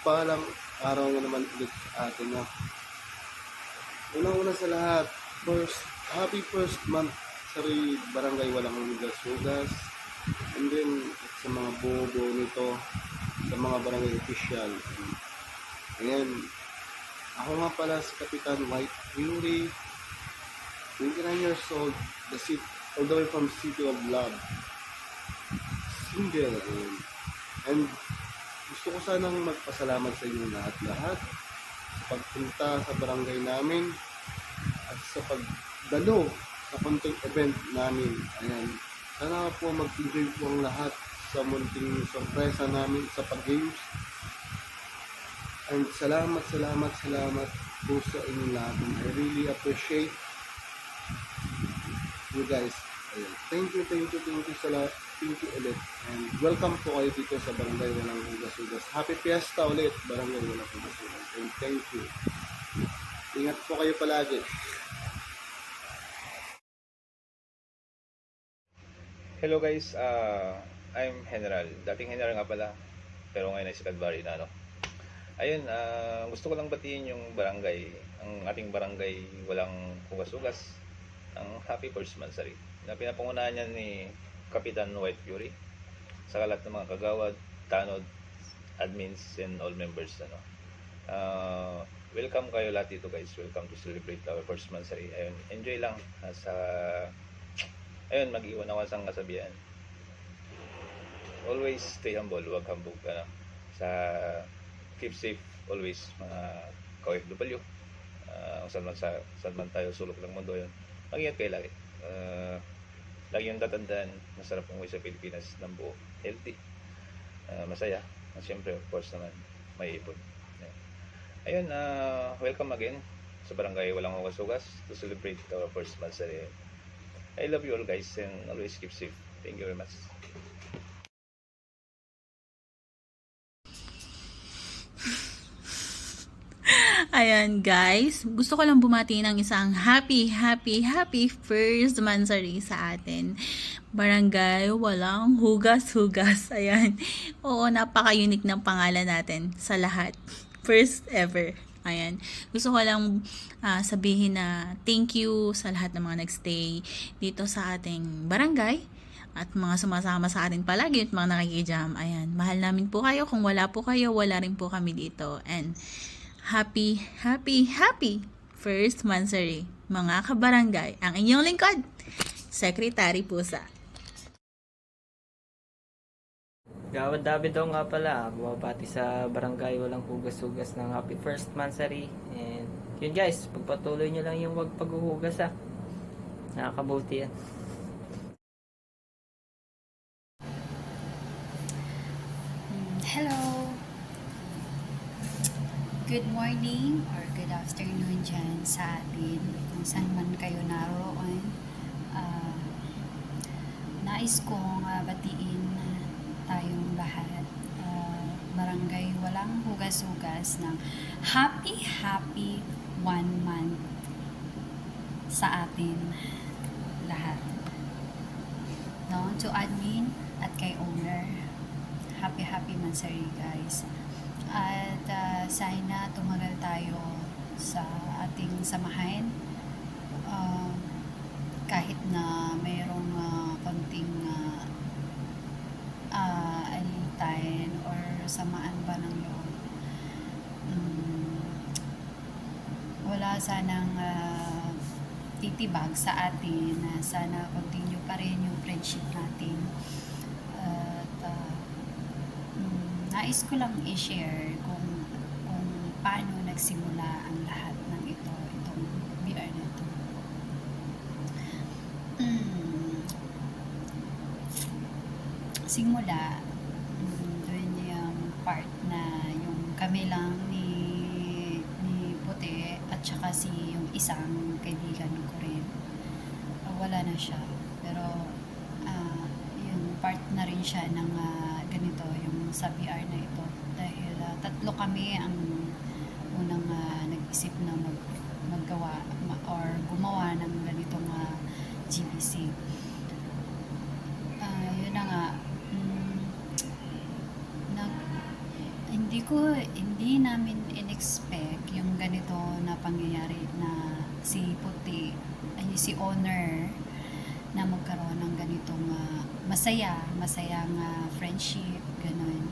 mapagpalang araw na naman ulit sa atin na. Unang-una sa lahat, happy first month sa Barangay Walang Hugas-Hugas. And then, sa mga bobo nito, sa mga barangay official. Ayan, ako nga pala si Kapitan White Fury, 29 years old, all the way from City of Love. Single. And gusto ko sanang magpasalamat sa inyo lahat-lahat sa pagpunta sa barangay namin at sa pagdalo sa konting event namin. Ayan. Sana po mag-enjoy po ang lahat sa munting sorpresa namin sa pag-games. And salamat po sa inyo lahat. I really appreciate you guys. Ayan. Thank you sa lahat. Thank you ulit. And welcome po kayo dito sa Barangay Walang Hugas-Hugas. Happy Fiesta ulit, Barangay Walang Hugas-Hugas. And thank you. Ingat po kayo palagi. Hello guys, I'm General. Dating General nga pala, pero ngayon ay si Kadbari na, no? Ayun, gusto ko lang batiin yung barangay, ang ating barangay Walang Hugas-Hugas, ang happy first monthsary na pinapangunahan niya ni Kapitan White Fury sa lahat ng mga kagawad, tanod, admins, and all members, ano. Welcome kayo lahat dito guys. Welcome to celebrate our first monthsary. Ayun, enjoy lang sa mag-iwan ako sa kasabihan. Always stay humble, wag hambog, ano. Sa keep safe always, mga ka-OFW. Saan man tayo sulok ng mundo yun. Mag-ingat kayo lagi. Lagi yung tatandaan, masarap ang uwi sa Pilipinas ng buo, healthy, masaya, at syempre of course naman may ipon. Ayun, welcome again sa Barangay Walang Hugas-Hugas to celebrate our first monthsary. I love you all guys and always keep safe. Thank you very much. Ayan guys, gusto ko lang bumati ng isang happy first monthsary sa atin. Barangay Walang Hugas-Hugas. Ayan. Oo, napaka-unique ng pangalan natin sa lahat. First ever. Ayan. Gusto ko lang sabihin na thank you sa lahat ng mga nagstay dito sa ating barangay at mga sumasama sa atin palagi at mga nakikijam. Ayan. Mahal namin po kayo. Kung wala po kayo, wala rin po kami dito. And happy first monthsary, mga kabarangay. Ang inyong lingkod, Secretary Pusa. Gawad David daw nga pala, bumabati sa Barangay Walang Hugas-Hugas ng happy first monthsary. And yun guys, pagpatuloy nyo lang yung wag paghuhugas ha. Nakakabuti yan. Hello! Good morning or good afternoon dyan sa atin, kung saan man kayo naroon. Nais kong batiin tayong lahat, Barangay Walang Hugas-Hugas, ng happy 1 month sa atin lahat. No? To admin at kay owner, happy monthsary guys. At sana tumagal tayo sa ating samahan, kahit na mayroong konting alitan or samaan ba ng loob. Wala sanang titibag sa atin. Sana continue pa rin yung friendship natin. Nais ko lang i-share kung paano nagsimula ang lahat ng itong BR na ito. Simula, doon yung part na yung kami lang ni Puti at saka yung isang kaibigan ko rin. Wala na siya. Pero yung part na rin siya ng ganito, yung sa BR na ito, dahil tatlo kami ang unang nag-isip na maggawa or gumawa ng ganitong GBC. Yun na nga, hindi ko, hindi namin in-expect yung ganito na pangyayari na si Puti, ay si Honor, na magkaroon ng ganitong masayang friendship, ganun.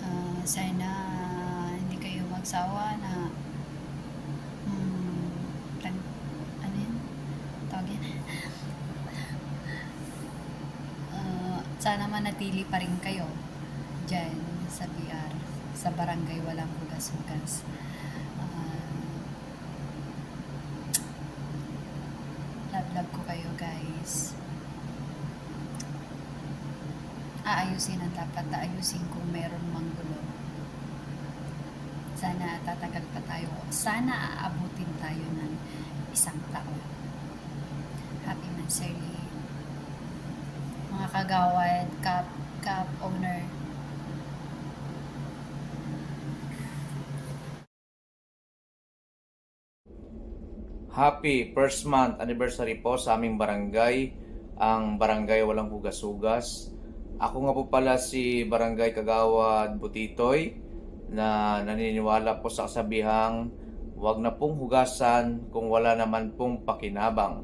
Um, sana hindi kayo magsawa na ano yun? Tawagin? Sana manatili pa rin kayo dyan sa BR, sa barangay walang hugas-hugas. Love ko kayo, guys. Aayusin ang dapat aayusin kung meron mang gulo. Sana tatagal pa tayo. Sana aabutin tayo ng 1 taon. Happy Mansari. Mga kagawad, cup owner. Happy first month anniversary po sa aming barangay, ang Barangay Walang Hugas-Hugas. Ako nga po pala si Barangay Kagawad Butitoy na naniniwala po sa kasabihang wag na pong hugasan kung wala naman pong pakinabang.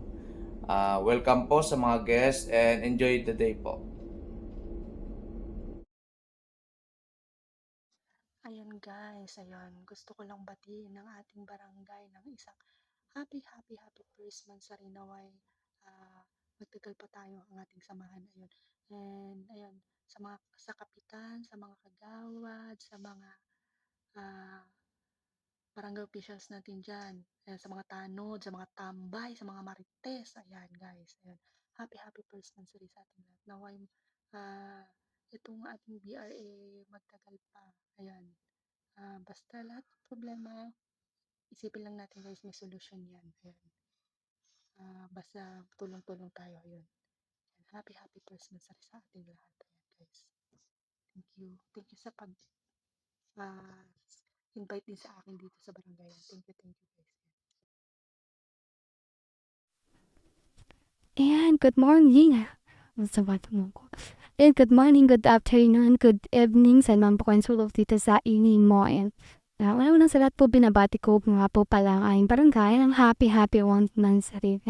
Welcome po sa mga guests and enjoy the day po. Ayan guys, gusto ko lang batiin ng ating barangay ng isang happy first month sa Rinaway. Magtagal pa tayo ang ating samahan. Ayun. And ayun, sa kapitan, sa mga kagawad, sa mga ah, barangay officials natin dyan, ayan, sa mga tanod, sa mga tambay, sa mga marites, ayan guys, ayan. Happy first month sa ating lahat. Naway, itong ating BRA magtagal pa, ayan. Basta lahat ng problema, isipin lang natin guys, may solusyon yan. Ayan. Basta tulong-tulong tayo. Ayan. Happy Christmas sa ating lahat. Ayan guys. Thank you. Thank you sa invite din sa akin dito sa barangay. Thank you guys. And good morning. Sa bata mo ko. And good morning, good afternoon, good evening sa mga sulok dito sa inyong mo. And una sa lahat po binabati ko mga po pala ang barangay ng happy 1 month sa rin.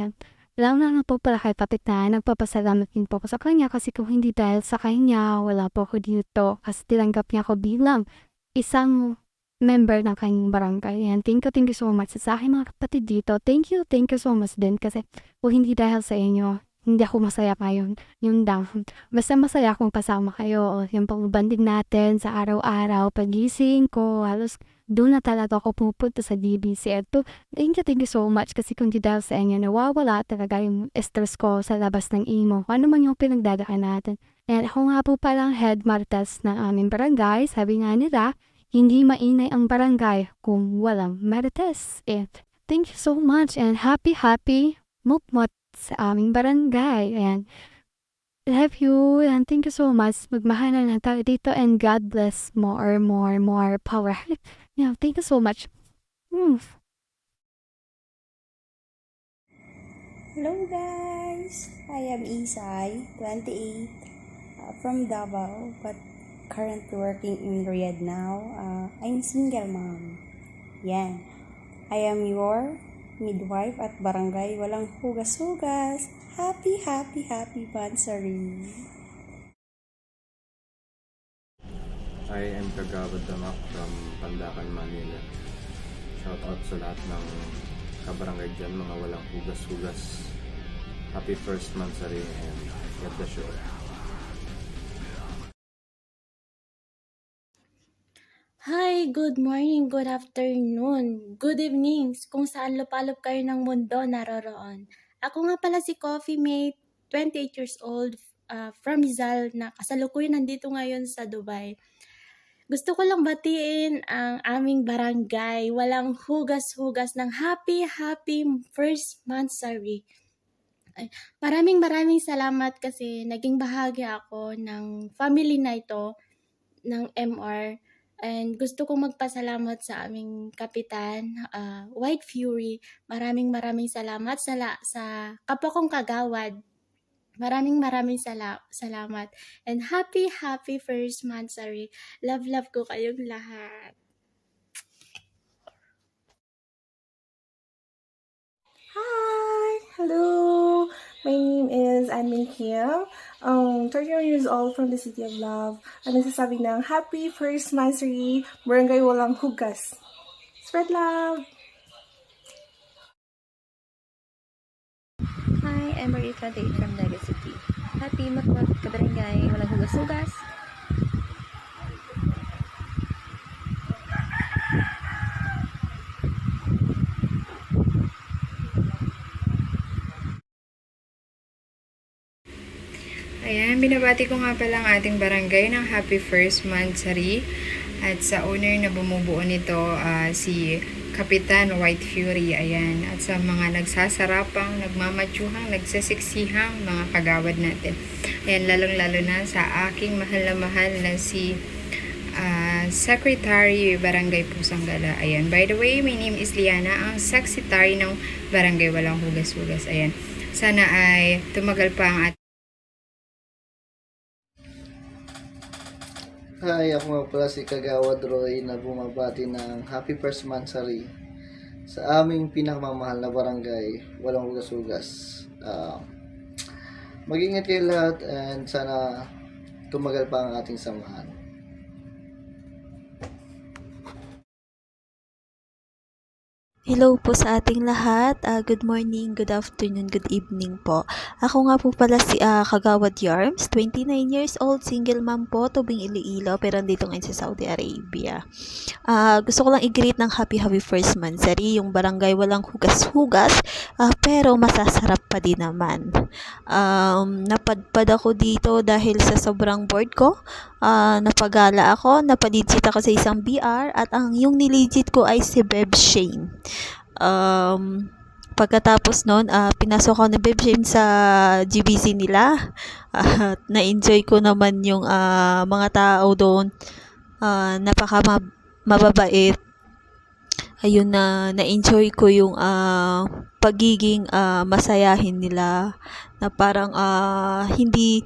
Alam na po pala kay Papitan, nagpapasalamat din po ko sa kanya kasi kung hindi dahil sa kanya, wala po ako dito kasi tinanggap niya ako bilang isang member ng kanyang barangay. And thank you so much sa aking mga kapatid dito. Thank you so much din kasi kung hindi dahil sa inyo, hindi ako masaya ngayon. Yun lang. Basta masaya akong kasama kayo. Yung pagbanding natin sa araw-araw, pagising ko, halos doon na talaga ako pupunta sa DBC. At thank you so much kasi kung di dahil sa inyo, nawawala talaga yung stress ko sa labas ng imo. Ano man yung pinagdadaan natin. And ako nga po palang head marites ng aming barangay. Sabi nga nila, hindi mainay ang barangay kung walang marites. And thank you so much and happy mupmot sa aming barangay. Ayan. Love you and thank you so much. Magmahalan na tayo dito and God bless more power. Yeah, thank you so much. Hello guys! I am Isay, 28, from Davao, but currently working in Riyadh now. I'm single mom. Yan. I am your midwife at barangay walang hugas-hugas. Happy Bansari! I am Kagawad Damak from Pandacan, Manila. Shout out sa lahat ng kabarangay dyan, mga walang hugas-hugas. Happy first month sa rin and God bless you all. Hi, good morning, good afternoon, good evening, kung saan lupalop kayo ng mundo naroroon. Ako nga pala si Coffee Mate, 28 years old, from Rizal, na kasalukuyan nandito ngayon sa Dubai. Gusto ko lang batiin ang aming barangay, walang hugas-hugas ng happy first monthsary. Maraming salamat kasi naging bahagi ako ng family na ito, ng MR. And gusto kong magpasalamat sa aming kapitan, White Fury. Maraming salamat sa kapwa kong kagawad Maraming salamat. And happy first monthsary. Love ko kayong lahat. Hi! Hello! My name is Anmin Kim. 31 years old from the City of Love. At nagsasabi ng happy first monthsary, Barangay Walang Hugas. Spread love! Hi, I'm Marie 28 from Naga City. Happy Matmat Kabarangay, walang hugas-hugas. Ayan, binabati ko nga pala ang ating barangay ng happy first monthsary at sa owner na bumubuo nito si Kapitan White Fury. Ayan, at sa mga nagsasarapang, nagmamatyuhang, nagsasiksihang mga kagawad natin. Ayan, lalong-lalo na sa aking mahal na si Secretary Barangay Pusang Gala. Ayan, by the way, my name is Liana, ang Secretary ng Barangay Walang Hugas-Hugas. Ayan, sana ay tumagal pa ang ating Hi, ako nga pala si Kagawad Roy na bumabati ng happy first monthsary sa aming pinakamamahal na barangay, Walang Hugas-Hugas. Mag-ingat kayo lahat and sana tumagal pa ang ating samahan. Hello po sa ating lahat. Good morning, good afternoon, good evening po. Ako nga po pala si Kagawad Yarms, 29 years old, single mom po, tubing Iloilo, pero andito ngayon sa Saudi Arabia. Gusto ko lang i-greet ng happy first monthsary, yung barangay walang hugas-hugas, pero masasarap pa din naman. Napadpad ako dito dahil sa sobrang bored ko. Napagala ako, napaligit ako sa isang BR at yung niligit ko ay si Beb Shane. Pagkatapos nun, pinasok ko na Beb Shane sa GBC nila at na-enjoy ko naman yung mga tao doon. Mababait. Ayun, na-enjoy ko yung pagiging masayahin nila, na parang hindi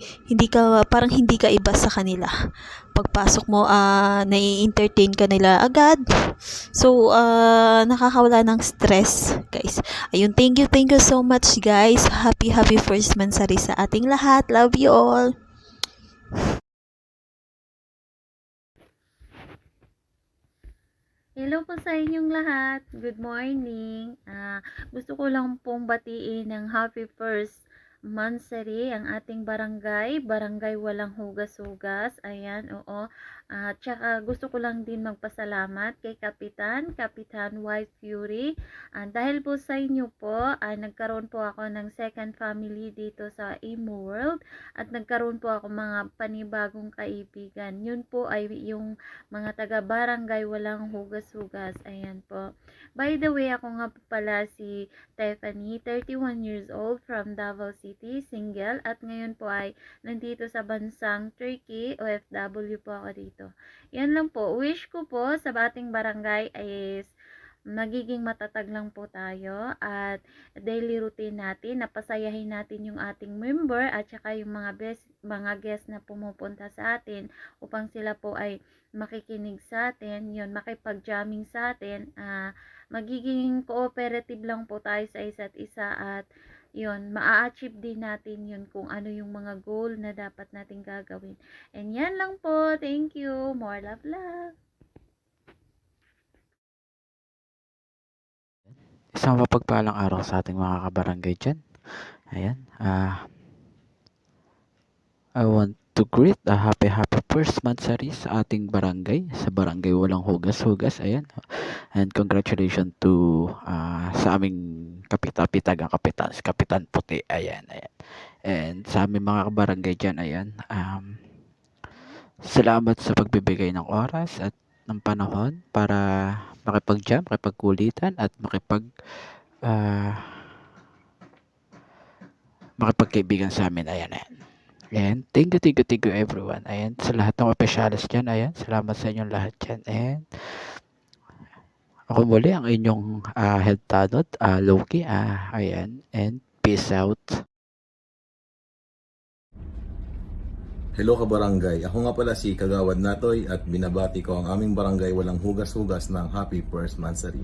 ka iba sa kanila. Pagpasok mo, nai-entertain ka nila agad. So nakakawala ng stress, guys. Ayun, thank you so much, guys. Happy first monthsary sa ating lahat. Love you all. Hello po sa inyong lahat. Good morning. Gusto ko lang pong batiin ng happy first monthsary ang ating barangay, Barangay Walang Hugas-Hugas. Ayan, oo. Tsaka gusto ko lang din magpasalamat kay Kapitan White Fury. Dahil po sa inyo po, nagkaroon po ako ng second family dito sa Imo World at nagkaroon po ako mga panibagong kaibigan. Yun po ay yung mga taga Barangay Walang Hugas-Hugas. Ayan po. By the way, ako nga po pala si Stephanie, 31 years old from Davao City, single, at ngayon po ay nandito sa bansang Turkey, OFW po ako dito. Yan lang po. Wish ko po sa ating barangay is magiging matatag lang po tayo at daily routine natin, napasayahin natin yung ating member at saka yung mga guest na pumupunta sa atin upang sila po ay makikinig sa atin, yun, makipag-jamming sa atin, magiging cooperative lang po tayo sa isa't isa at yun, maa-achieve din natin yun kung ano yung mga goal na dapat natin gagawin. And yan lang po. Thank you. More love. Isang mapagpalang araw sa ating mga kabarangay dyan. Ayan. I want to greet a happy first monthsary sa ating barangay, sa Barangay Walang Hugas-Hugas. Ayan. And congratulations to sa aming kapitagang kapitan, si Kapitan Puti. Ayan. And sa aming mga kabarangay dyan, ayan. Salamat sa pagbibigay ng oras at ng panahon para makipag-jam, makipagkulitan at makipagkaibigan sa amin. Ayan. And thank you everyone. Ayan, sa lahat ng opisyalis dyan. Ayan, salamat sa inyong lahat dyan. And ako muli ang inyong head tanod, Loki. Ayan, and peace out. Hello kabarangay, ako nga pala si Kagawad Natoy at binabati ko ang aming barangay Walang Hugas-Hugas ng Happy First Mansari.